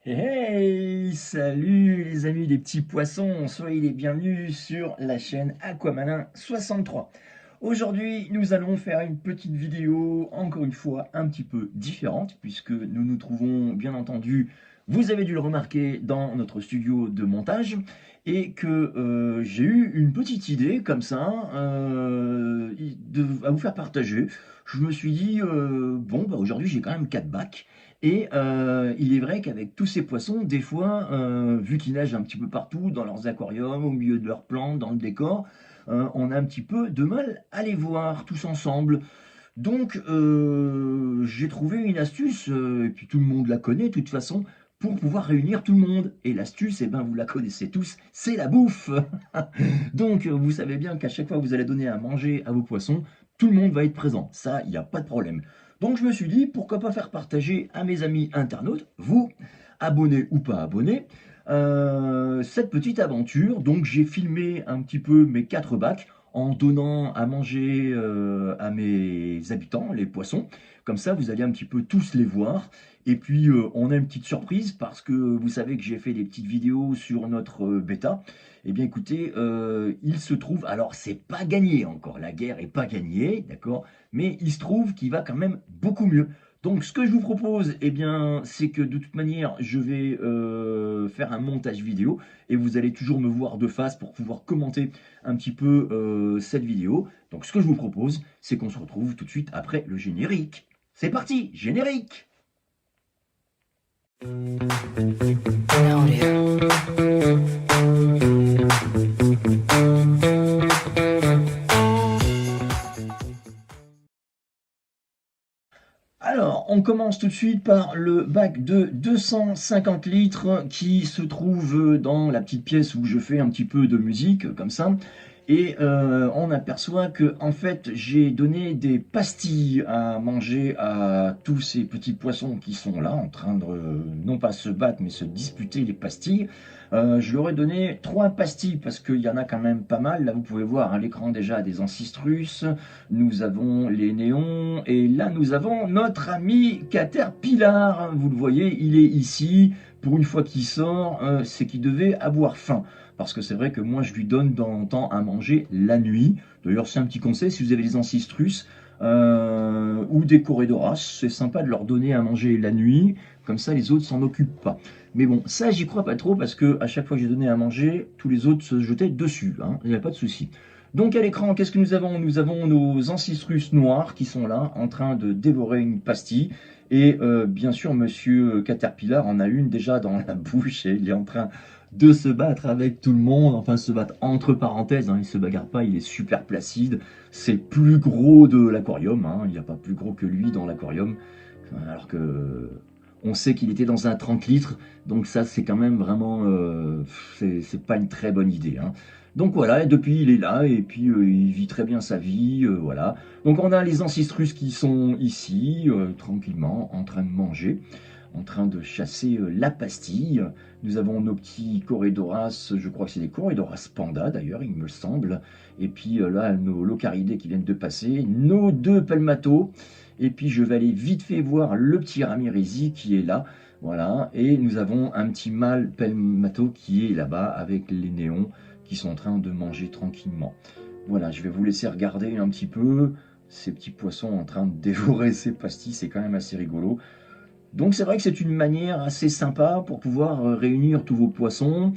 Hey, salut les amis des petits poissons, soyez les bienvenus sur la chaîne Aquamalin 63. Aujourd'hui, nous allons faire une petite vidéo, encore une fois, un petit peu différente, puisque nous nous trouvons, bien entendu, vous avez dû le remarquer, dans notre studio de montage, et que j'ai eu une petite idée, comme ça, à vous faire partager. Je me suis dit, bon, bah, aujourd'hui j'ai quand même 4 bacs, et il est vrai qu'avec tous ces poissons, des fois, vu qu'ils nagent un petit peu partout, dans leurs aquariums, au milieu de leurs plantes, dans le décor, on a un petit peu de mal à les voir tous ensemble. Donc, j'ai trouvé une astuce, et puis tout le monde la connaît de toute façon, pour pouvoir réunir tout le monde. Et l'astuce, eh ben, vous la connaissez tous, c'est la bouffe. Donc, vous savez bien qu'à chaque fois que vous allez donner à manger à vos poissons, tout le monde va être présent. Ça, il n'y a pas de problème. Donc, je me suis dit, pourquoi pas faire partager à mes amis internautes, vous, abonnés ou pas abonnés, cette petite aventure. Donc, j'ai filmé un petit peu mes 4 bacs en donnant à manger à mes habitants, les poissons. Comme ça, vous allez un petit peu tous les voir. Et puis, on a une petite surprise parce que vous savez que j'ai fait des petites vidéos sur notre bêta. Eh bien, écoutez, il se trouve, alors c'est pas gagné encore, la guerre est pas gagnée, d'accord, mais il se trouve qu'il va quand même beaucoup mieux. Donc, ce que je vous propose, eh bien, c'est que de toute manière, je vais faire un montage vidéo et vous allez toujours me voir de face pour pouvoir commenter un petit peu cette vidéo. Donc, ce que je vous propose, c'est qu'on se retrouve tout de suite après le générique. C'est parti, générique! Alors, on commence tout de suite par le bac de 250 litres qui se trouve dans la petite pièce où je fais un petit peu de musique, comme ça. Et on aperçoit que, en fait, j'ai donné des pastilles à manger à tous ces petits poissons qui sont là, en train de, non pas se battre, mais se disputer les pastilles. Je leur ai donné 3 pastilles parce qu'il y en a quand même pas mal. Là, vous pouvez voir à l'écran déjà des ancistrus, nous avons les néons, et là, nous avons notre ami Caterpillar. Vous le voyez, il est ici. Pour une fois qu'il sort, c'est qu'il devait avoir faim. Parce que c'est vrai que moi, je lui donne de temps en temps à manger la nuit. D'ailleurs, c'est un petit conseil, si vous avez des ancistrus ou des corédoras, c'est sympa de leur donner à manger la nuit. Comme ça, les autres s'en occupent pas. Mais bon, ça, j'y crois pas trop parce que à chaque fois que j'ai donné à manger, tous les autres se jetaient dessus. Hein, il n'y a pas de souci. Donc à l'écran, qu'est-ce que nous avons? Nous avons nos ancistrus noirs qui sont là, en train de dévorer une pastille. Et bien sûr, Monsieur Caterpillar en a une déjà dans la bouche et il est en train de se battre avec tout le monde, enfin se battre entre parenthèses, hein, il se bagarre pas, il est super placide, c'est le plus gros de l'aquarium, hein, il n'y a pas plus gros que lui dans l'aquarium, alors que on sait qu'il était dans un 30 litres, donc ça c'est quand même vraiment, c'est pas une très bonne idée. Hein. Donc voilà, et depuis il est là, et puis il vit très bien sa vie, voilà. Donc on a les ancistrus qui sont ici, tranquillement, en train de manger, en train de chasser la pastille. Nous avons nos petits corédoras, je crois que c'est des corédoras panda d'ailleurs, il me semble. Et puis là, nos locaridés qui viennent de passer, nos 2 pelmatos. Et puis je vais aller vite fait voir le petit Ramirezi qui est là. Voilà, et nous avons un petit mâle pelmato qui est là-bas avec les néons qui sont en train de manger tranquillement. Voilà, je vais vous laisser regarder un petit peu ces petits poissons en train de dévorer ces pastilles, c'est quand même assez rigolo. Donc c'est vrai que c'est une manière assez sympa pour pouvoir réunir tous vos poissons,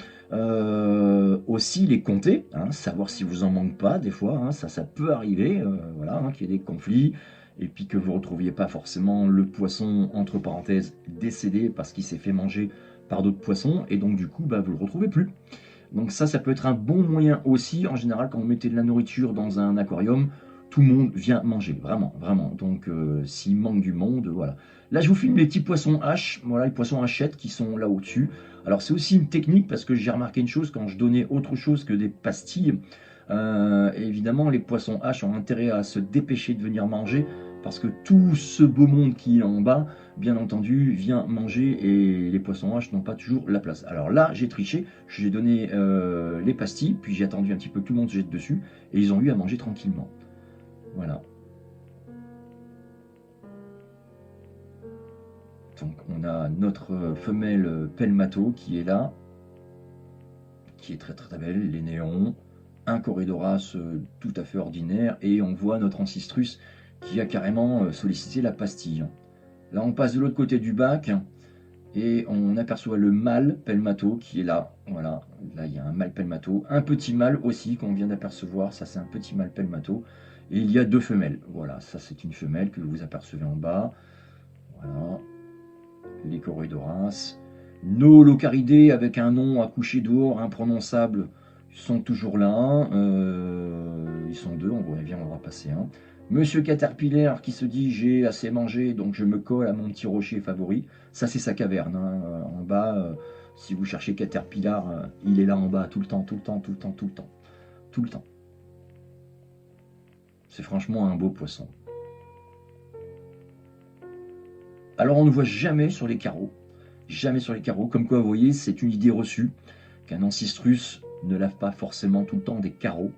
aussi les compter, hein, savoir si vous en manque pas des fois, hein, ça peut arriver, voilà, hein, qu'il y ait des conflits, et puis que vous ne retrouviez pas forcément le poisson, entre parenthèses, décédé parce qu'il s'est fait manger par d'autres poissons, et donc du coup, bah, vous ne le retrouvez plus. Donc ça peut être un bon moyen aussi. En général, quand vous mettez de la nourriture dans un aquarium, tout le monde vient manger, vraiment, vraiment. Donc s'il manque du monde, voilà. Là, je vous filme les petits poissons H, voilà, les poissons hachettes qui sont là au-dessus. Alors c'est aussi une technique parce que j'ai remarqué une chose, quand je donnais autre chose que des pastilles, évidemment, les poissons H ont intérêt à se dépêcher de venir manger parce que tout ce beau monde qui est en bas, bien entendu, vient manger et les poissons H n'ont pas toujours la place. Alors là, j'ai triché, j'ai donné les pastilles, puis j'ai attendu un petit peu que tout le monde se jette dessus et ils ont eu à manger tranquillement. Voilà. Donc on a notre femelle Pelmato qui est là, qui est très très, très belle, les néons, un Corydoras tout à fait ordinaire, et on voit notre Ancistrus qui a carrément sollicité la pastille. Là on passe de l'autre côté du bac, et on aperçoit le mâle Pelmato qui est là. Voilà, là il y a un mâle Pelmato, un petit mâle aussi qu'on vient d'apercevoir, ça c'est un petit mâle Pelmato, et il y a deux femelles. Voilà, ça c'est une femelle que vous apercevez en bas. Voilà, les Corydoras. Nos Locaridés avec un nom à coucher dehors imprononçable sont toujours là. Ils sont deux, on va en passer un. Monsieur Caterpillar qui se dit j'ai assez mangé donc je me colle à mon petit rocher favori. Ça c'est sa caverne. Hein. En bas, si vous cherchez Caterpillar, il est là en bas tout le temps, tout le temps, tout le temps, tout le temps. Tout le temps. C'est franchement un beau poisson. Alors on ne voit jamais sur les carreaux. Jamais sur les carreaux. Comme quoi vous voyez c'est une idée reçue qu'un Ancistrus ne lave pas forcément tout le temps des carreaux.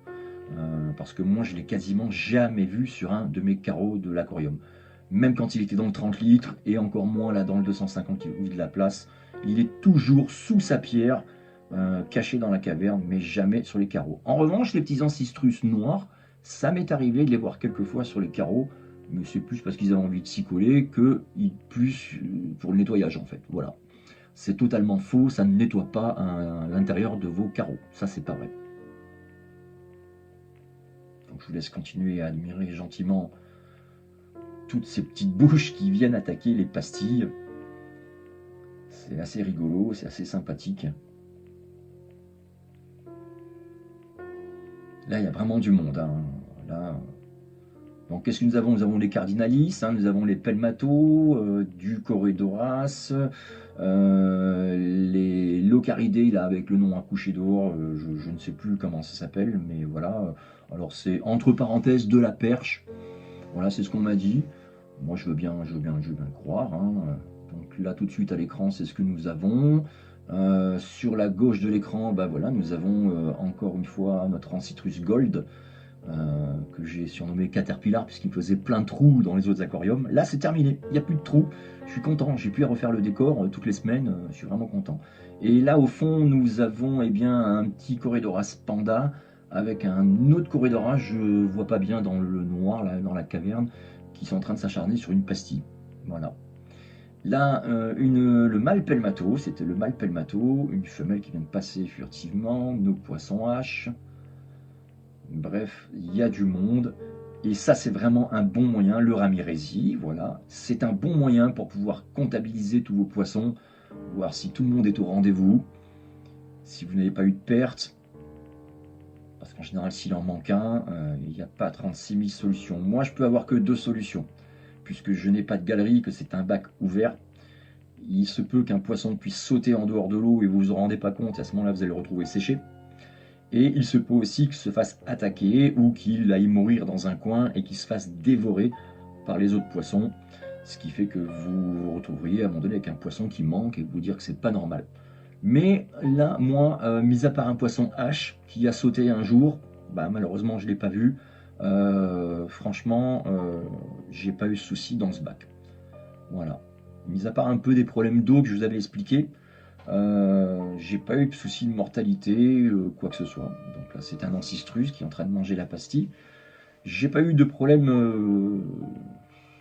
Parce que moi je l'ai quasiment jamais vu sur un de mes carreaux de l'aquarium. Même quand il était dans le 30 litres et encore moins là dans le 250 où il a de la place, il est toujours sous sa pierre, caché dans la caverne, mais jamais sur les carreaux. En revanche, les petits Ancistrus noirs, ça m'est arrivé de les voir quelques fois sur les carreaux, mais c'est plus parce qu'ils avaient envie de s'y coller que plus pour le nettoyage en fait. Voilà. C'est totalement faux, ça ne nettoie pas l'intérieur de vos carreaux. Ça c'est pas vrai. Donc je vous laisse continuer à admirer gentiment toutes ces petites bouches qui viennent attaquer les pastilles. C'est assez rigolo, c'est assez sympathique. Là, il y a vraiment du monde. Hein. Là... Donc qu'est-ce que nous avons? Nous avons les Cardinalis, hein, nous avons les Pelmato, du Corydoras, les Locaridés, là, avec le nom à coucher dehors, je ne sais plus comment ça s'appelle, mais voilà. Alors c'est entre parenthèses de la perche. Voilà, c'est ce qu'on m'a dit. Moi, je veux bien le croire. Hein. Donc là, tout de suite à l'écran, c'est ce que nous avons. Sur la gauche de l'écran, bah voilà, nous avons encore une fois notre Ancitrus Gold, que j'ai surnommé Caterpillar, puisqu'il me faisait plein de trous dans les autres aquariums. Là, c'est terminé, il n'y a plus de trous. Je suis content, j'ai pu refaire le décor toutes les semaines, je suis vraiment content. Et là, au fond, nous avons eh bien, un petit Corydoras Panda, avec un autre Corydoras, je ne vois pas bien dans le noir, là, dans la caverne, qui sont en train de s'acharner sur une pastille. Voilà. Là, le mâle Pelmato, c'était le mâle Pelmato, une femelle qui vient de passer furtivement, nos poissons haches. Bref, il y a du monde. Et ça, c'est vraiment un bon moyen, le Ramirezi, voilà. C'est un bon moyen pour pouvoir comptabiliser tous vos poissons, voir si tout le monde est au rendez-vous, si vous n'avez pas eu de perte. Parce qu'en général, s'il en manque un, il n'y a pas 36 000 solutions. Moi, je peux avoir que 2 solutions. Puisque je n'ai pas de galerie, que c'est un bac ouvert, il se peut qu'un poisson puisse sauter en dehors de l'eau et vous vous en rendez pas compte. Et à ce moment-là, vous allez le retrouver séché. Et il se peut aussi qu'il se fasse attaquer ou qu'il aille mourir dans un coin et qu'il se fasse dévorer par les autres poissons. Ce qui fait que vous vous retrouveriez à un moment donné avec un poisson qui manque et vous dire que c'est pas normal. Mais là, moi, mis à part un poisson H qui a sauté un jour, bah, malheureusement je ne l'ai pas vu. Franchement, j'ai pas eu de soucis dans ce bac. Voilà. Mis à part un peu des problèmes d'eau que je vous avais expliqué, j'ai pas eu de soucis de mortalité, quoi que ce soit. Donc là, c'est un Ancistrus qui est en train de manger la pastille. J'ai pas eu de problème,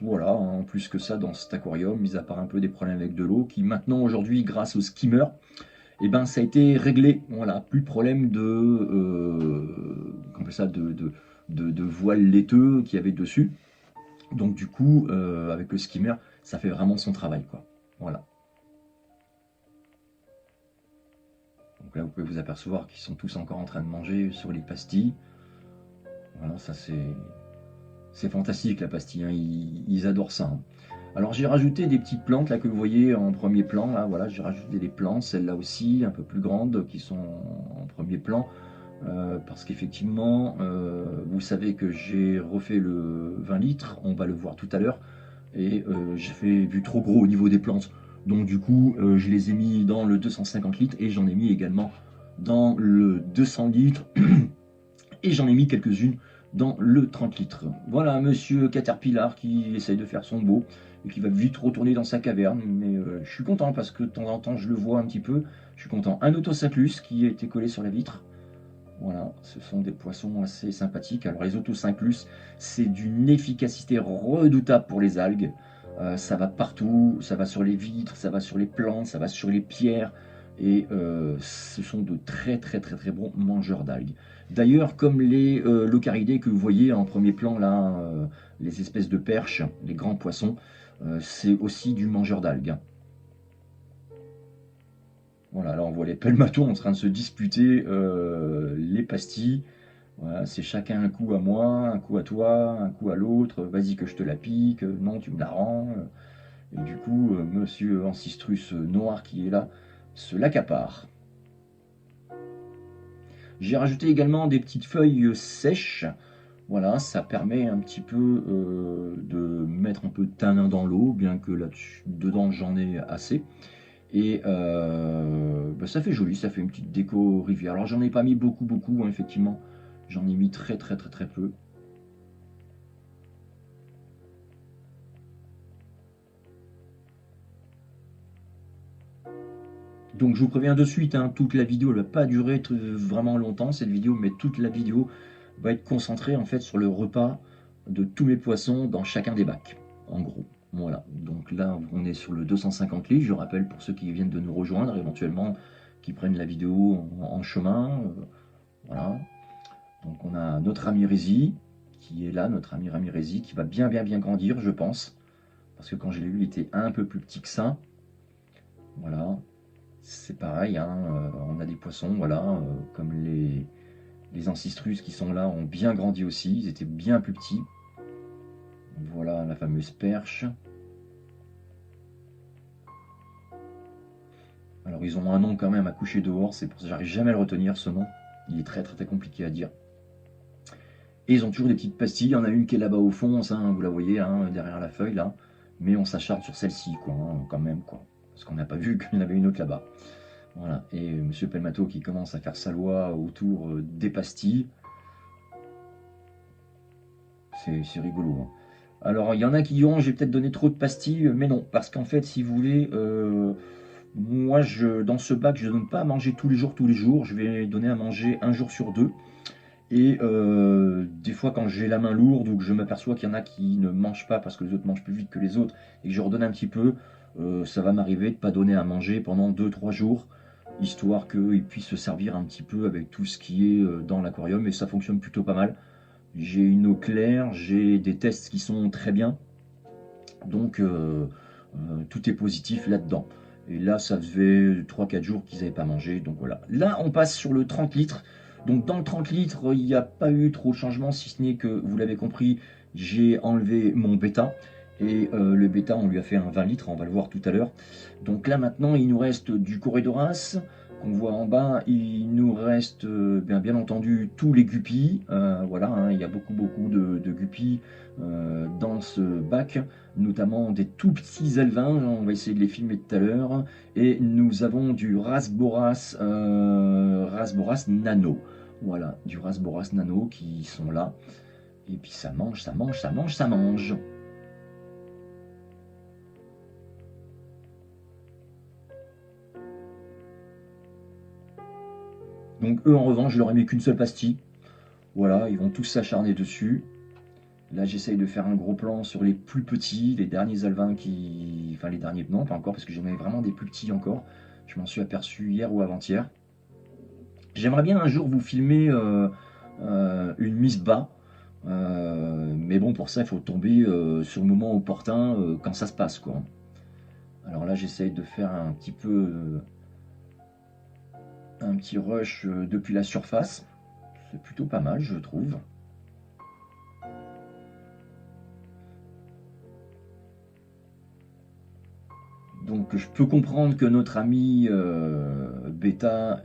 voilà, en plus que ça dans cet aquarium, mis à part un peu des problèmes avec de l'eau, qui maintenant aujourd'hui, grâce au skimmer, et ben ça a été réglé. Voilà, plus de problème de voile laiteux qu'il y avait dessus. Donc du coup, avec le skimmer, ça fait vraiment son travail, quoi. Voilà. Donc là, vous pouvez vous apercevoir qu'ils sont tous encore en train de manger sur les pastilles. Voilà, ça c'est fantastique la pastille, hein. Ils adorent ça. Hein. Alors j'ai rajouté des petites plantes là que vous voyez en premier plan. Là, voilà, j'ai rajouté des plantes, celles-là aussi, un peu plus grandes, qui sont en premier plan. Parce qu'effectivement, vous savez que j'ai refait le 20 litres, on va le voir tout à l'heure, et j'ai vu trop gros au niveau des plantes. Donc du coup, je les ai mis dans le 250 litres et j'en ai mis également dans le 200 litres et j'en ai mis quelques-unes dans le 30 litres. Voilà, monsieur Caterpillar qui essaye de faire son beau. et qui va vite retourner dans sa caverne. Mais je suis content parce que de temps en temps je le vois un petit peu. Je suis content. Un Autocyclus qui a été collé sur la vitre. Voilà, ce sont des poissons assez sympathiques. Alors les Autocyclus, c'est d'une efficacité redoutable pour les algues. Ça va partout, ça va sur les vitres, ça va sur les plantes, ça va sur les pierres. Et ce sont de très très très très bons mangeurs d'algues. D'ailleurs, comme les Locaridés que vous voyez en premier plan là, les espèces de perches, les grands poissons, c'est aussi du mangeur d'algues. Voilà, là on voit les pelmatons en train de se disputer les pastilles. Voilà, c'est chacun un coup à moi, un coup à toi, un coup à l'autre. Vas-y que je te la pique, non tu me la rends. Et du coup, monsieur Ancistrus noir qui est là se l'accapare. J'ai rajouté également des petites feuilles sèches. Voilà, ça permet un petit peu de mettre un peu de tanin dans l'eau, bien que là-dessus, dedans j'en ai assez. Et bah, ça fait joli, ça fait une petite déco rivière. Alors j'en ai pas mis beaucoup, beaucoup, hein, effectivement. J'en ai mis très, très, très, très peu. Donc je vous préviens de suite, hein, toute la vidéo ne va pas durer vraiment longtemps, cette vidéo, mais toute la vidéo va être concentrée en fait sur le repas de tous mes poissons dans chacun des bacs, en gros. Voilà, donc là on est sur le 250 litres, je rappelle pour ceux qui viennent de nous rejoindre, éventuellement qui prennent la vidéo en chemin. Voilà, donc on a notre ami Rézi qui est là, notre ami Rézi, qui va bien bien bien grandir je pense, parce que quand je l'ai vu il était un peu plus petit que ça. Voilà, c'est pareil, hein, on a des poissons, voilà, comme les ancistrus qui sont là ont bien grandi aussi, ils étaient bien plus petits. Voilà la fameuse perche. Alors ils ont un nom quand même à coucher dehors, c'est pour ça que j'arrive jamais à le retenir ce nom. Il est très très très compliqué à dire. Et ils ont toujours des petites pastilles, il y en a une qui est là-bas au fond, ça, hein, vous la voyez, hein, derrière la feuille là. Mais on s'acharne sur celle-ci, quoi, hein, quand même, quoi. Parce qu'on n'a pas vu qu'il y en avait une autre là-bas. Voilà, et Monsieur Pelmato qui commence à faire sa loi autour des pastilles. C'est rigolo. Hein. Alors, il y en a qui diront j'ai peut-être donné trop de pastilles, mais non, parce qu'en fait, si vous voulez, moi, dans ce bac, je ne donne pas à manger tous les jours. Je vais donner à manger un jour sur deux. Et des fois, quand j'ai la main lourde ou que je m'aperçois qu'il y en a qui ne mangent pas parce que les autres mangent plus vite que les autres et que je redonne un petit peu, ça va m'arriver de ne pas donner à manger pendant 2-3 jours, histoire qu'ils puissent se servir un petit peu avec tout ce qui est dans l'aquarium. Et ça fonctionne plutôt pas mal. J'ai une eau claire, j'ai des tests qui sont très bien. Donc tout est positif là-dedans. Et là, ça faisait 3-4 jours qu'ils n'avaient pas mangé. Donc voilà. Là, on passe sur le 30 litres. Donc dans le 30 litres, il n'y a pas eu trop de changement, si ce n'est que, vous l'avez compris, j'ai enlevé mon bêta. Et le bêta, on lui a fait un 20 litres, on va le voir tout à l'heure. Donc là maintenant, il nous reste du Corydoras, qu'on voit en bas. Il nous reste bien entendu tous les guppies. Voilà, hein, il y a beaucoup de guppies dans ce bac, notamment des tout petits alevins, on va essayer de les filmer tout à l'heure, et nous avons du Rasboras, Rasboras Nano, voilà, du Rasboras Nano qui sont là, et puis ça mange, ça mange, ça mange, ça mange. Donc eux en revanche, je leur ai mis qu'une seule pastille, voilà, ils vont tous s'acharner dessus. Là, j'essaye de faire un gros plan sur les plus petits, les derniers alevins qui... Enfin, les derniers, non, pas encore, parce que j'en ai vraiment des plus petits encore. Je m'en suis aperçu hier ou avant-hier. J'aimerais bien un jour vous filmer une mise bas. Mais bon, pour ça, il faut tomber sur le moment opportun quand ça se passe, quoi. Alors là, j'essaye de faire un petit peu... un petit rush depuis la surface. C'est plutôt pas mal, je trouve. Donc je peux comprendre que notre ami Beta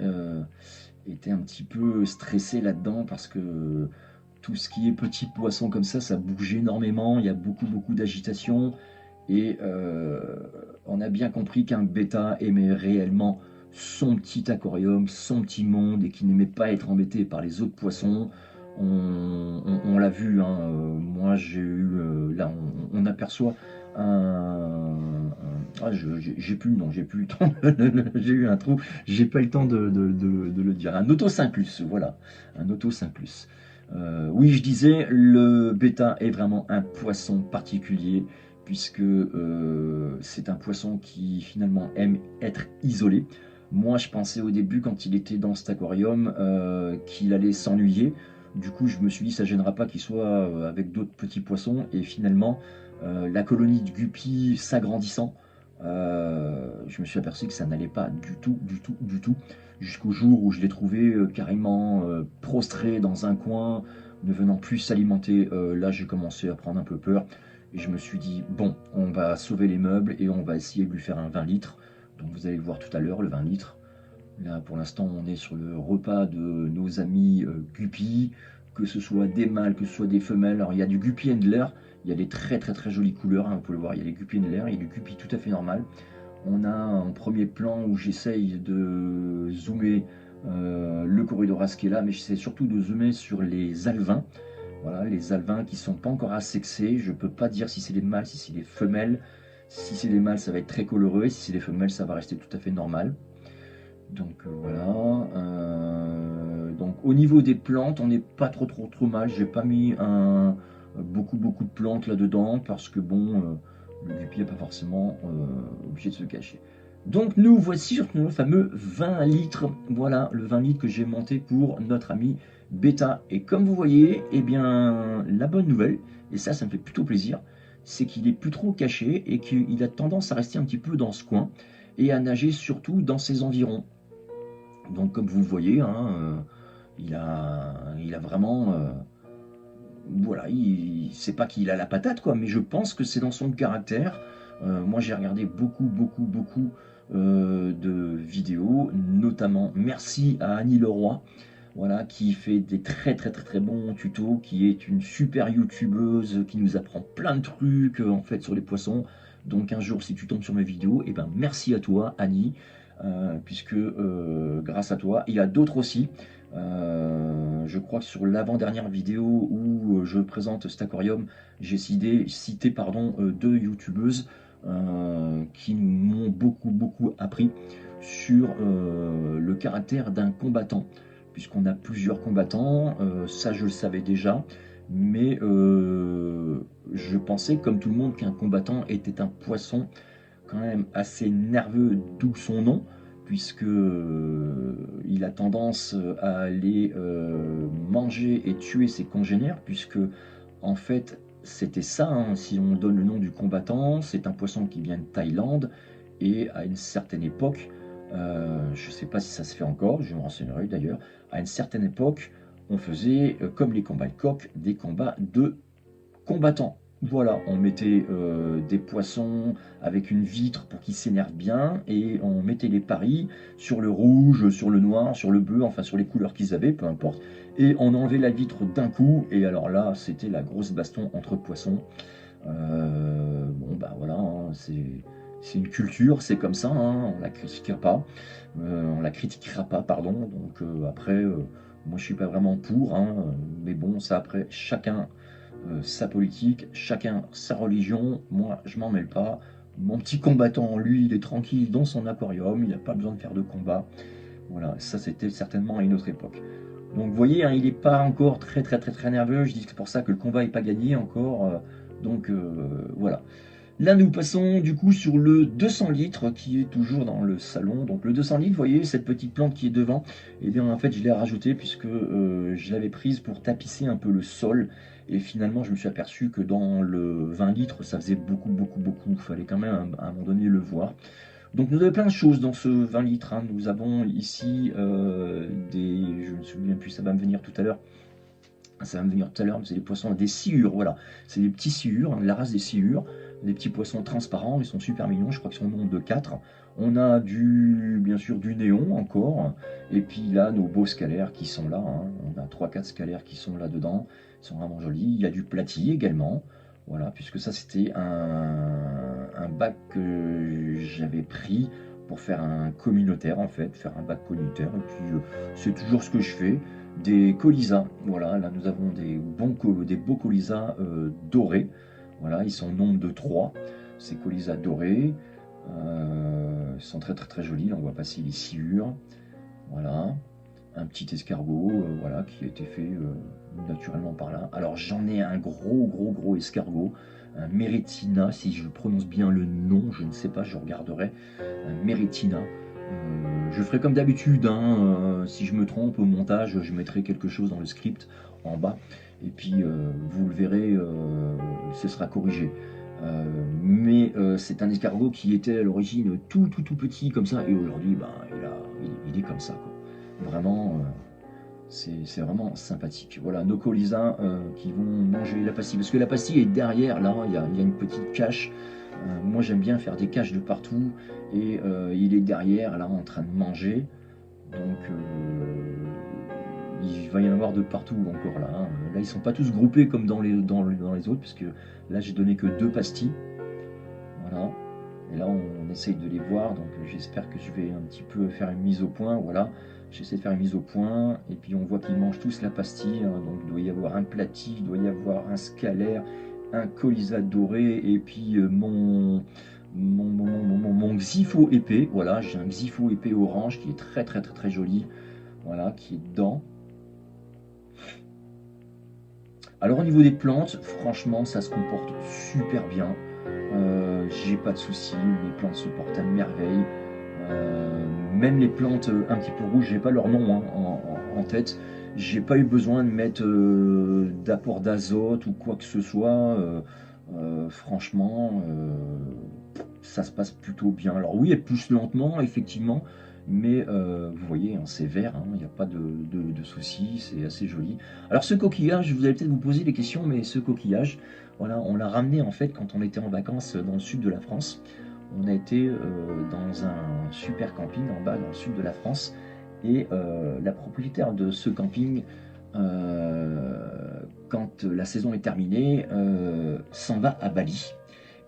était un petit peu stressé là-dedans parce que tout ce qui est petit poisson comme ça bouge énormément, il y a beaucoup d'agitation et on a bien compris qu'un Beta aimait réellement son petit aquarium, son petit monde et qui n'aimait pas être embêté par les autres poissons. on l'a vu, hein, moi j'ai eu, là on aperçoit ah, j'ai plus le nom, j'ai plus le temps, j'ai eu un trou, j'ai pas eu le temps de le dire. Un Autosynclus, voilà, un Autosynclus. Oui, je disais, le bêta est vraiment un poisson particulier, puisque c'est un poisson qui finalement aime être isolé. Moi, je pensais au début, quand il était dans cet aquarium, qu'il allait s'ennuyer. Du coup, je me suis dit, ça gênera pas qu'il soit avec d'autres petits poissons. Et finalement, la colonie de guppies s'agrandissant, je me suis aperçu que ça n'allait pas du tout, du tout, du tout. Jusqu'au jour où je l'ai trouvé carrément prostré dans un coin, ne venant plus s'alimenter. Là, j'ai commencé à prendre un peu peur. Et je me suis dit, bon, on va sauver les meubles et on va essayer de lui faire un 20 litres. Donc vous allez le voir tout à l'heure, le 20 litres. Là, pour l'instant, on est sur le repas de nos amis guppies, que ce soit des mâles, que ce soit des femelles. Alors, il y a du guppy handler, il y a des très très très jolies couleurs, hein, vous pouvez le voir. Il y a des guppy handler, il y a du guppy tout à fait normal. On a un premier plan où j'essaye de zoomer le Corydoras qui est là, mais j'essaie surtout de zoomer sur les alevins. Voilà, les alevins qui sont pas encore asexés. Je peux pas dire si c'est les mâles, si c'est les femelles. Si c'est les mâles, ça va être très coloré. Si c'est les femelles, ça va rester tout à fait normal. Donc voilà. Donc au niveau des plantes, on n'est pas trop mal. J'ai pas mis beaucoup de plantes là-dedans parce que bon, le guppy n'est pas forcément obligé de se cacher. Donc nous voici sur le fameux 20 litres. Voilà le 20 litres que j'ai monté pour notre ami Beta. Et comme vous voyez, eh bien la bonne nouvelle, et ça me fait plutôt plaisir, c'est qu'il est plus trop caché et qu'il a tendance à rester un petit peu dans ce coin et à nager surtout dans ses environs. Donc comme vous le voyez, hein, il a vraiment... voilà, c'est pas qu'il a la patate, quoi, mais je pense que c'est dans son caractère. Moi j'ai regardé beaucoup de vidéos, notamment merci à Annie Leroy, voilà, qui fait des très bons tutos, qui est une super youtubeuse, qui nous apprend plein de trucs en fait sur les poissons. Donc un jour si tu tombes sur mes vidéos, et ben merci à toi Annie, puisque grâce à toi, il y a d'autres aussi. Je crois que sur l'avant-dernière vidéo où je présente cet aquarium, j'ai cité pardon, deux youtubeuses qui m'ont beaucoup appris sur le caractère d'un combattant, puisqu'on a plusieurs combattants, ça je le savais déjà, mais je pensais comme tout le monde qu'un combattant était un poisson quand même assez nerveux, d'où son nom, puisque il a tendance à aller manger et tuer ses congénères, puisque en fait c'était ça, hein, si on donne le nom du combattant, c'est un poisson qui vient de Thaïlande, et à une certaine époque, je ne sais pas si ça se fait encore, je me renseignerai d'ailleurs, à une certaine époque, on faisait, comme les combats de coq, des combats de combattants. Voilà, on mettait des poissons avec une vitre pour qu'ils s'énervent bien, et on mettait les paris sur le rouge, sur le noir, sur le bleu, enfin sur les couleurs qu'ils avaient, peu importe, et on enlevait la vitre d'un coup, et alors là, c'était la grosse baston entre poissons. Bon, bah voilà, hein, c'est une culture, c'est comme ça, hein, on la critiquera pas, pardon. Donc après, moi je suis pas vraiment pour, hein, mais bon, ça après, chacun sa politique, chacun sa religion, moi je m'en mêle pas. Mon petit combattant, lui, il est tranquille dans son aquarium, il n'a pas besoin de faire de combat. Voilà, ça c'était certainement à une autre époque. Donc vous voyez, hein, il n'est pas encore très nerveux, je dis que c'est pour ça que le combat n'est pas gagné encore. Donc voilà. Là, nous passons du coup sur le 200 litres qui est toujours dans le salon. Donc le 200 litres, vous voyez, cette petite plante qui est devant, et bien en fait, je l'ai rajoutée puisque je l'avais prise pour tapisser un peu le sol. Et finalement, je me suis aperçu que dans le 20 litres, ça faisait beaucoup. Il fallait quand même à un moment donné le voir. Donc nous avons plein de choses dans ce 20 litres, hein. Nous avons ici je ne me souviens plus, ça va me venir tout à l'heure. Ça va me venir tout à l'heure, c'est des poissons, des sciures, voilà. C'est des petits sciures, hein, la race des sciures, des petits poissons transparents, ils sont super mignons, je crois qu'ils sont au nombre de 4. On a bien sûr du néon encore, et puis là, nos beaux scalaires qui sont là, hein. On a 3-4 scalaires qui sont là-dedans, ils sont vraiment jolis. Il y a du platy également, voilà, puisque ça c'était un bac que j'avais pris pour faire un communautaire en fait, faire un bac communautaire. Et puis c'est toujours ce que je fais. Des colisas, voilà, là nous avons des beaux colisas dorés. Voilà, ils sont au nombre de 3. Ces colisas dorés, ils sont très très très jolis. Là, on voit passer les sciures. Voilà, un petit escargot, voilà, qui a été fait naturellement par là. Alors j'en ai un gros escargot, un Mérétina, si je prononce bien le nom, je ne sais pas, je regarderai. Un Mérétina. Je ferai comme d'habitude, hein, si je me trompe au montage, je mettrai quelque chose dans le script en bas, et puis vous le verrez, ce sera corrigé. Mais c'est un escargot qui était à l'origine tout petit comme ça, et aujourd'hui ben, il est comme ça, quoi. Vraiment, c'est vraiment sympathique. Voilà, nos colisins qui vont manger la pastille, parce que la pastille est derrière, là, il y a une petite cache. Moi j'aime bien faire des caches de partout, et il est derrière, là, en train de manger. Donc il va y en avoir de partout encore là, hein. Là ils sont pas tous groupés comme dans les autres, puisque là j'ai donné que 2 pastilles. Voilà. Et là on essaye de les voir, donc j'espère que je vais un petit peu faire une mise au point. Voilà. J'essaie de faire une mise au point, et puis on voit qu'ils mangent tous la pastille, hein. Donc il doit y avoir un platy, il doit y avoir un scalaire, un colisa doré, et puis mon Xipho épée. Voilà, j'ai un Xipho épée orange qui est très joli. Voilà, qui est dedans. Alors au niveau des plantes, franchement, ça se comporte super bien. J'ai pas de soucis, les plantes se portent à merveille. Même les plantes un petit peu rouges, j'ai pas leur nom, hein, en tête. J'ai pas eu besoin de mettre d'apport d'azote ou quoi que ce soit. Franchement, ça se passe plutôt bien. Alors oui, elle pousse lentement, effectivement, mais vous voyez, hein, c'est vert, hein, il n'y a pas de soucis, c'est assez joli. Alors ce coquillage, vous allez peut-être vous poser des questions, mais ce coquillage, voilà, on l'a ramené en fait quand on était en vacances dans le sud de la France. On a été dans un super camping en bas dans le sud de la France, et la propriétaire de ce camping, quand la saison est terminée, s'en va à Bali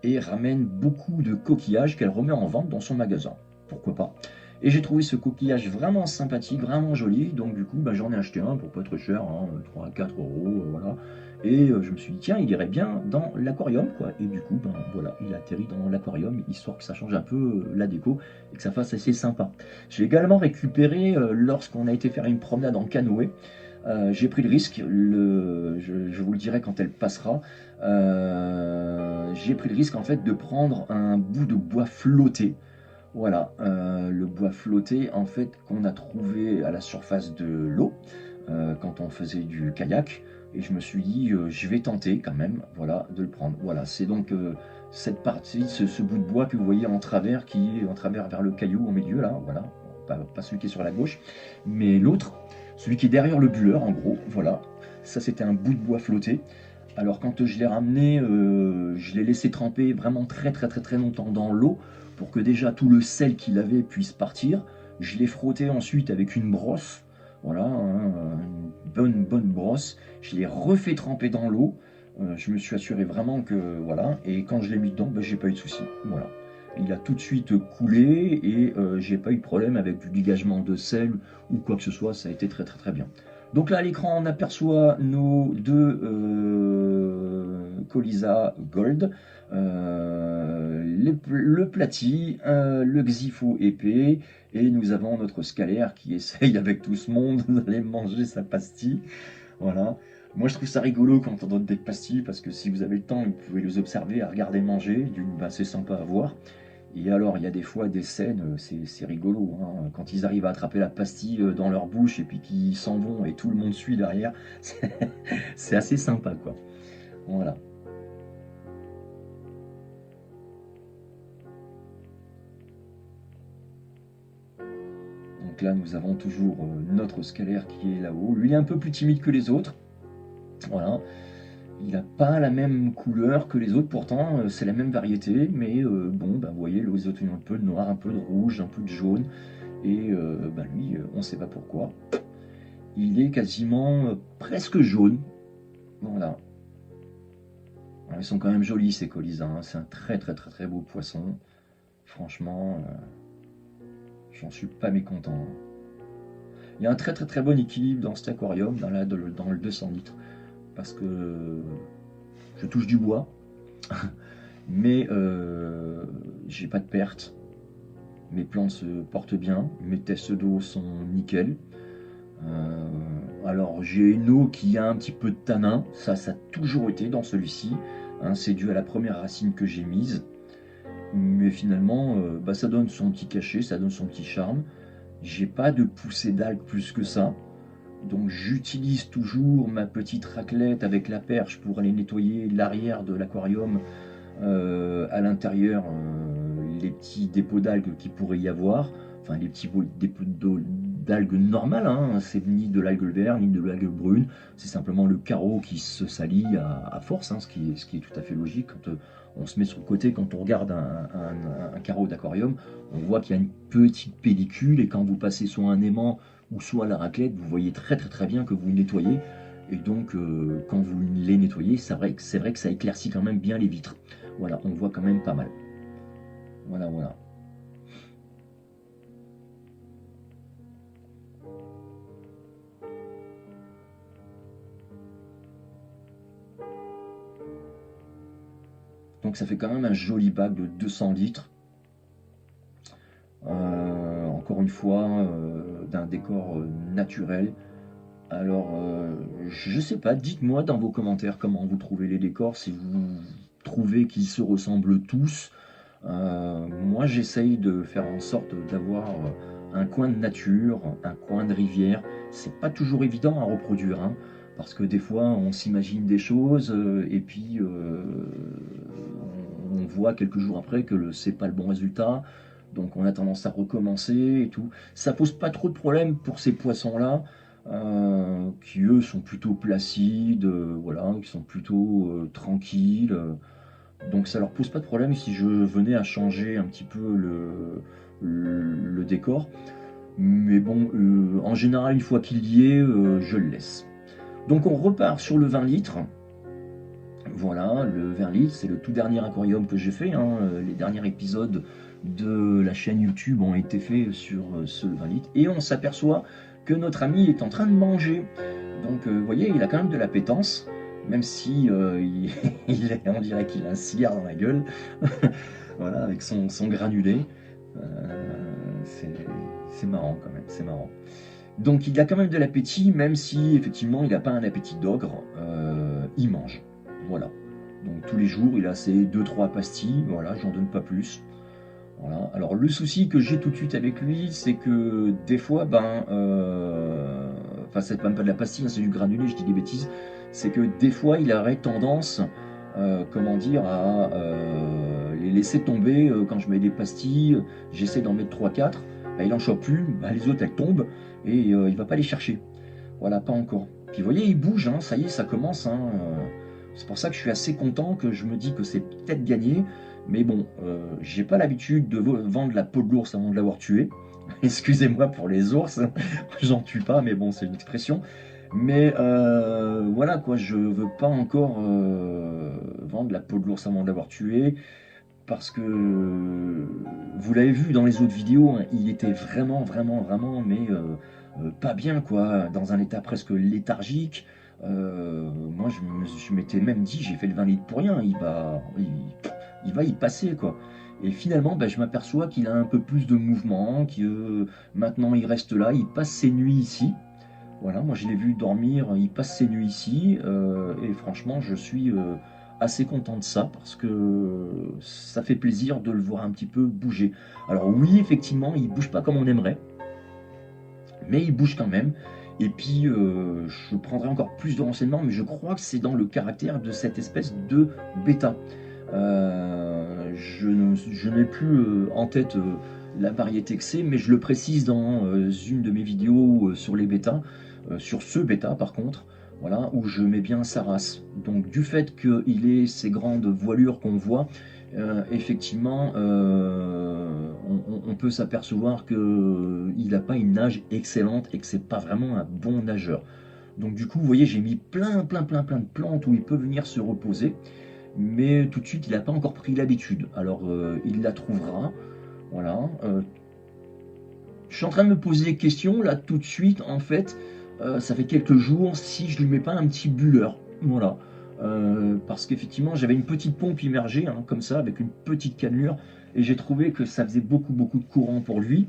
et ramène beaucoup de coquillages qu'elle remet en vente dans son magasin. Pourquoi pas? Et j'ai trouvé ce coquillage vraiment sympathique, vraiment joli, donc du coup bah, j'en ai acheté un pour pas trop cher, hein, 3 à 4 euros, voilà. Et je me suis dit tiens, il irait bien dans l'aquarium, quoi. Et du coup ben voilà, il atterrit dans l'aquarium, histoire que ça change un peu la déco et que ça fasse assez sympa. J'ai également récupéré, lorsqu'on a été faire une promenade en canoë, j'ai pris le risque, je vous le dirai quand elle passera, j'ai pris le risque en fait de prendre un bout de bois flotté. Voilà, le bois flotté en fait qu'on a trouvé à la surface de l'eau quand on faisait du kayak. Et je me suis dit, je vais tenter quand même, voilà, de le prendre. Voilà, c'est donc cette partie, ce bout de bois que vous voyez en travers, qui est en travers vers le caillou au milieu là, voilà, pas celui qui est sur la gauche, mais l'autre, celui qui est derrière le bulleur en gros, voilà. Ça c'était un bout de bois flotté. Alors quand je l'ai ramené, je l'ai laissé tremper vraiment très longtemps dans l'eau pour que déjà tout le sel qu'il avait puisse partir. Je l'ai frotté ensuite avec une brosse, voilà, hein, une bonne brosse. Je l'ai refait tremper dans l'eau. Je me suis assuré vraiment que voilà. Et quand je l'ai mis dedans, ben, j'ai pas eu de souci. Voilà. Il a tout de suite coulé, et j'ai pas eu de problème avec du dégagement de sel ou quoi que ce soit. Ça a été très bien. Donc là à l'écran on aperçoit nos deux Colisa Gold, le Platy, le Xipho épée, et nous avons notre scalaire qui essaye avec tout ce monde d'aller manger sa pastille. Voilà. Moi je trouve ça rigolo quand on donne des pastilles, parce que si vous avez le temps, vous pouvez les observer, à regarder manger, c'est sympa à voir. Et alors, il y a des fois des scènes, c'est rigolo, hein, quand ils arrivent à attraper la pastille dans leur bouche et puis qu'ils s'en vont et tout le monde suit derrière. C'est assez sympa, quoi. Voilà. Donc là, nous avons toujours notre scalaire qui est là-haut. Lui, il est un peu plus timide que les autres. Voilà. Il n'a pas la même couleur que les autres, pourtant c'est la même variété, mais bon, bah, vous voyez, les autres ont un peu de noir, un peu de rouge, un peu de jaune, et bah, lui, on ne sait pas pourquoi. Il est quasiment presque jaune, voilà. Alors, ils sont quand même jolis ces colisins, hein. C'est un très beau poisson, franchement. j'en suis pas mécontent. Il y a un très très très bon équilibre dans cet aquarium, dans le 200 litres, parce que je touche du bois, mais j'ai pas de perte. Mes plantes se portent bien, mes tests d'eau sont nickel. Alors j'ai une eau qui a un petit peu de tanin, ça a toujours été dans celui-ci, hein, c'est dû à la première racine que j'ai mise, mais finalement bah, ça donne son petit cachet, ça donne son petit charme. J'ai pas de poussée d'algues plus que ça, donc j'utilise toujours ma petite raclette avec la perche pour aller nettoyer l'arrière de l'aquarium, à l'intérieur les petits dépôts d'algues qu'il pourrait y avoir, enfin les petits dépôts d'algues normales, hein. C'est ni de l'algue verte ni de l'algue brune, c'est simplement le carreau qui se salit à force, hein, ce qui est tout à fait logique. Quand on se met sur le côté, quand on regarde un carreau d'aquarium, on voit qu'il y a une petite pellicule, et quand vous passez soit un aimant ou soit la raclette, vous voyez très très très bien que vous nettoyez. Et donc, quand vous les nettoyez, c'est vrai que ça éclaircit quand même bien les vitres. Voilà, on voit quand même pas mal. Voilà, voilà. Donc ça fait quand même un joli bac de 200 litres. Encore une fois, d'un décor naturel. Alors, je sais pas, dites-moi dans vos commentaires comment vous trouvez les décors, si vous trouvez qu'ils se ressemblent tous. Moi, j'essaye de faire en sorte d'avoir un coin de nature, un coin de rivière. C'est pas toujours évident à reproduire, hein, parce que des fois, on s'imagine des choses et puis on voit quelques jours après que c'est pas le bon résultat. Donc, on a tendance à recommencer et tout. Ça pose pas trop de problèmes pour ces poissons-là. Qui eux sont plutôt placides, voilà, qui sont plutôt tranquilles. Donc ça leur pose pas de problème si je venais à changer un petit peu le décor. Mais bon, en général, une fois qu'il y est, je le laisse. Donc on repart sur le 20 litres. Voilà, le 20 litres, c'est le tout dernier aquarium que j'ai fait, hein. Les derniers épisodes de la chaîne YouTube ont été faits sur ce 20 litres. Et on s'aperçoit que notre ami est en train de manger. Donc vous voyez, il a quand même de l'appétence, même si on dirait qu'il a un cigare dans la gueule. Voilà, avec son granulé. C'est marrant quand même, c'est marrant. Donc il a quand même de l'appétit, même si effectivement il n'a pas un appétit d'ogre, il mange. Voilà. Donc tous les jours il a ses 2-3 pastilles, voilà, j'en donne pas plus. Voilà. Alors le souci que j'ai tout de suite avec lui, c'est que des fois, enfin c'est même pas de la pastille, hein, c'est du granulé, je dis des bêtises, c'est que des fois il aurait tendance, comment dire, à les laisser tomber quand je mets des pastilles, j'essaie d'en mettre 3-4, il en chope plus, les autres elles tombent et il va pas les chercher. Voilà, pas encore. Puis vous voyez, il bouge, hein, ça y est, ça commence, hein, c'est pour ça que je suis assez content, que je me dis que c'est peut-être gagné. Mais bon, j'ai pas l'habitude de vendre la peau de l'ours avant de l'avoir tué. Excusez-moi pour les ours, j'en tue pas, mais bon, c'est une expression. Mais voilà quoi, je veux pas encore vendre la peau de l'ours avant de l'avoir tué, parce que vous l'avez vu dans les autres vidéos, hein, il était vraiment, vraiment, vraiment, mais pas bien quoi, dans un état presque léthargique. Moi, je m'étais même dit, j'ai fait le 20 litres pour rien, il va y passer quoi. Et finalement, je m'aperçois qu'il a un peu plus de mouvement, que maintenant il reste là, il passe ses nuits ici. Voilà, moi je l'ai vu dormir, il passe ses nuits ici, et franchement, je suis assez content de ça, parce que ça fait plaisir de le voir un petit peu bouger. Alors oui, effectivement, il bouge pas comme on aimerait, mais il bouge quand même. Et puis, je prendrai encore plus de renseignements, mais je crois que c'est dans le caractère de cette espèce de bêta. Je n'ai plus en tête la variété que c'est, mais je le précise dans une de mes vidéos sur les bêtas, sur ce bêta par contre, voilà, où je mets bien sa race. Donc du fait qu'il ait ces grandes voilures qu'on voit, effectivement, on peut s'apercevoir qu'il n'a pas une nage excellente et que c'est pas vraiment un bon nageur. Donc du coup, vous voyez, j'ai mis plein de plantes où il peut venir se reposer, mais tout de suite, il n'a pas encore pris l'habitude. Alors, il la trouvera, voilà. Je suis en train de me poser des questions, là, tout de suite, en fait, ça fait quelques jours, si je lui mets pas un petit bulleur, voilà. Parce qu'effectivement, j'avais une petite pompe immergée, hein, comme ça, avec une petite cannelure, et j'ai trouvé que ça faisait beaucoup de courant pour lui.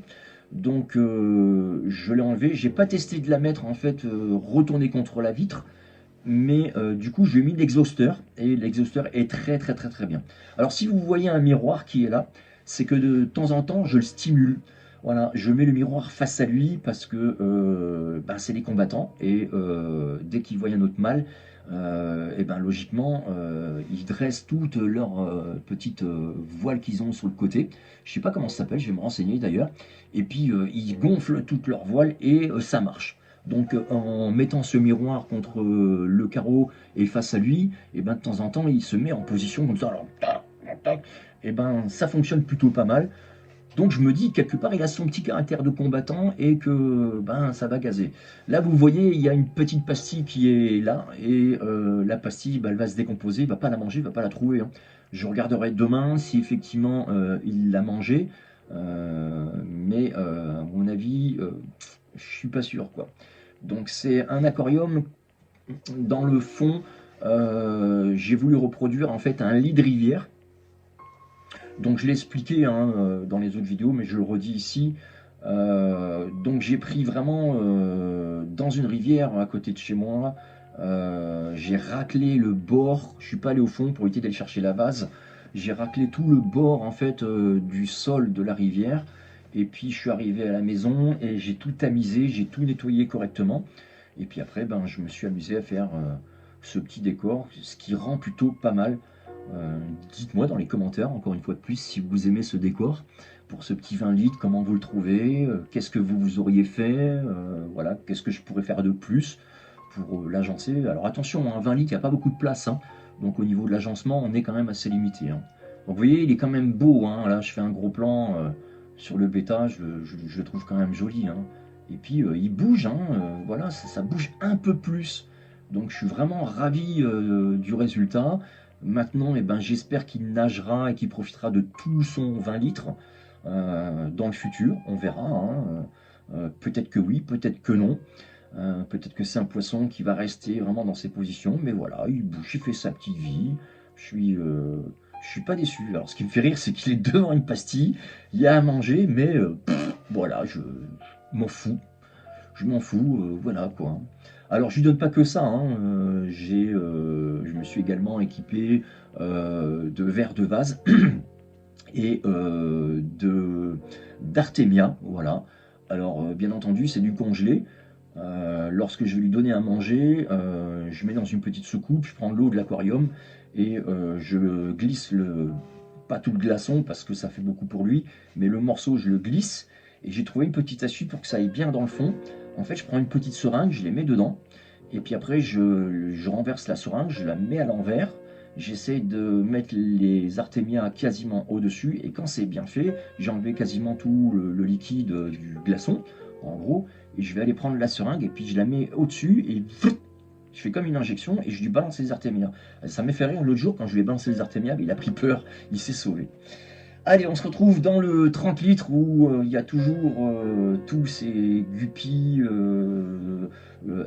Donc, je l'ai enlevé. J'ai pas testé de la mettre, en fait, retournée contre la vitre, mais du coup, je lui ai mis l'exhausteur, et l'exhausteur est très bien. Alors, si vous voyez un miroir qui est là, c'est que de temps en temps, je le stimule. Voilà, je mets le miroir face à lui parce que ben, c'est des combattants, et dès qu'ils voient un autre mâle, et ben, logiquement, ils dressent toutes leurs petites voiles qu'ils ont sur le côté. Je sais pas comment ça s'appelle, je vais me renseigner d'ailleurs. Et puis, ils gonflent toutes leurs voiles et ça marche. Donc en mettant ce miroir contre le carreau et face à lui, et ben, de temps en temps, il se met en position comme ça. Alors, tac, tac, et ben, ça fonctionne plutôt pas mal. Donc je me dis, quelque part, il a son petit caractère de combattant et que ben, ça va gazer. Là, vous voyez, il y a une petite pastille qui est là, et la pastille, ben, elle va se décomposer, il va pas la manger, il va pas la trouver, hein. Je regarderai demain si effectivement il l'a mangé, mais à mon avis, je suis pas sûr, quoi. Donc c'est un aquarium, dans le fond, j'ai voulu reproduire en fait un lit de rivière. Donc je l'ai expliqué, hein, dans les autres vidéos, mais je le redis ici. Donc j'ai pris vraiment dans une rivière à côté de chez moi. J'ai raclé le bord. Je suis pas allé au fond pour éviter d'aller chercher la vase. J'ai raclé tout le bord en fait du sol de la rivière. Et puis je suis arrivé à la maison et j'ai tout tamisé, j'ai tout nettoyé correctement. Et puis après, ben, je me suis amusé à faire ce petit décor, ce qui rend plutôt pas mal. Dites-moi dans les commentaires, encore une fois de plus, si vous aimez ce décor, pour ce petit 20 litres, comment vous le trouvez, qu'est-ce que vous auriez fait, voilà, qu'est-ce que je pourrais faire de plus pour l'agencer. Alors attention, hein, 20 litres, il n'y a pas beaucoup de place, hein, donc au niveau de l'agencement, on est quand même assez limité, hein. Donc vous voyez, il est quand même beau, hein, là je fais un gros plan sur le bêta, je le trouve quand même joli, hein. Et puis il bouge, hein, voilà, ça bouge un peu plus. Donc je suis vraiment ravi du résultat. Maintenant, eh ben, j'espère qu'il nagera et qu'il profitera de tout son 20 litres dans le futur. On verra, hein. Peut-être que oui, peut-être que non. Peut-être que c'est un poisson qui va rester vraiment dans ses positions. Mais voilà, il bouge, il fait sa petite vie. Je suis pas déçu. Alors, ce qui me fait rire, c'est qu'il est devant une pastille. Il y a à manger, mais voilà, je m'en fous. Je m'en fous, voilà quoi. Alors je lui donne pas que ça, hein, je me suis également équipé de verres de vase et d'artémia, voilà. Alors bien entendu c'est du congelé. Lorsque je vais lui donner à manger, je mets dans une petite soucoupe, je prends l'eau de l'aquarium et je glisse pas tout le glaçon parce que ça fait beaucoup pour lui, mais le morceau je le glisse, et j'ai trouvé une petite astuce pour que ça aille bien dans le fond. En fait, je prends une petite seringue, je les mets dedans, et puis après je renverse la seringue, je la mets à l'envers, j'essaie de mettre les artémias quasiment au-dessus, et quand c'est bien fait, j'ai enlevé quasiment tout le liquide du glaçon, en gros, et je vais aller prendre la seringue, et puis je la mets au-dessus, et je fais comme une injection, et je lui balance les artémias. Ça m'a fait rire l'autre jour, quand je lui ai balancé les artémias, il a pris peur, il s'est sauvé. Allez, on se retrouve dans le 30 litres où il y a toujours tous ces guppies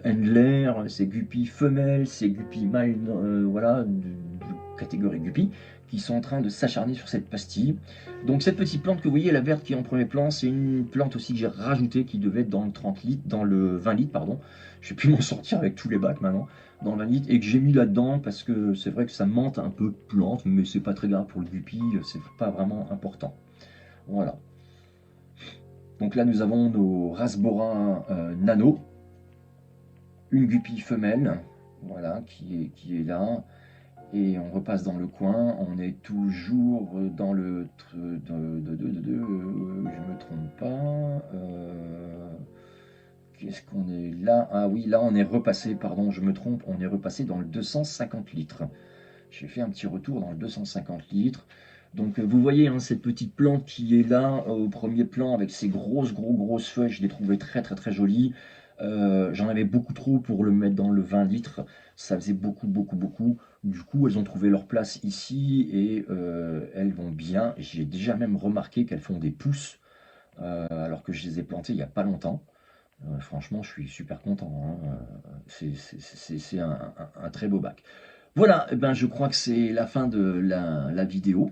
handlers, ces guppies femelles, ces guppies mâles, voilà, de catégorie guppy, qui sont en train de s'acharner sur cette pastille. Donc cette petite plante que vous voyez, la verte qui est en premier plan, c'est une plante aussi que j'ai rajoutée qui devait être dans le 30 litres, dans le 20 litres, pardon. Je vais plus m'en sortir avec tous les bacs maintenant, dans le 20 litres, et que j'ai mis là-dedans parce que c'est vrai que ça mente un peu plante, mais c'est pas très grave pour le guppy, c'est pas vraiment important. Voilà. Donc là nous avons nos Rasbora nano, une guppy femelle, voilà, qui est là. Et on repasse dans le coin, on est toujours dans le... je me trompe pas. Qu'est-ce qu'on est là? Ah oui, là on est repassé, pardon, je me trompe, on est repassé dans le 250 litres. J'ai fait un petit retour dans le 250 litres. Donc vous voyez, hein, cette petite plante qui est là au premier plan avec ses grosses feuilles, je l'ai trouvé très jolies. J'en avais beaucoup trop pour le mettre dans le 20 litres, ça faisait beaucoup. Du coup, elles ont trouvé leur place ici et elles vont bien. J'ai déjà même remarqué qu'elles font des pousses. alors que je les ai plantés il n'y a pas longtemps. Franchement, je suis super content, hein. C'est un très beau bac. Voilà, eh ben, je crois que c'est la fin de la vidéo.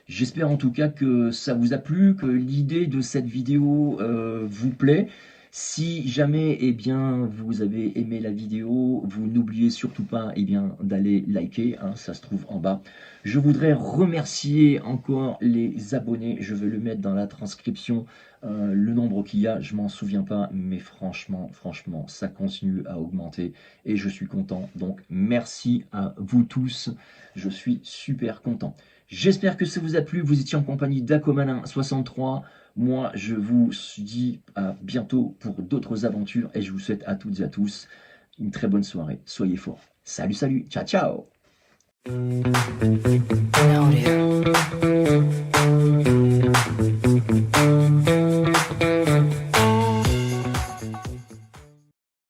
J'espère en tout cas que ça vous a plu, que l'idée de cette vidéo vous plaît. Si jamais eh bien, vous avez aimé la vidéo, vous n'oubliez surtout pas eh bien, d'aller liker, hein, ça se trouve en bas. Je voudrais remercier encore les abonnés, je vais le mettre dans la transcription, le nombre qu'il y a, je m'en souviens pas, mais franchement, ça continue à augmenter et je suis content. Donc merci à vous tous, je suis super content. J'espère que ça vous a plu, vous étiez en compagnie d'Acomalin63. Moi, je vous dis à bientôt pour d'autres aventures et je vous souhaite à toutes et à tous une très bonne soirée. Soyez forts. Salut, salut. Ciao, ciao. Audio.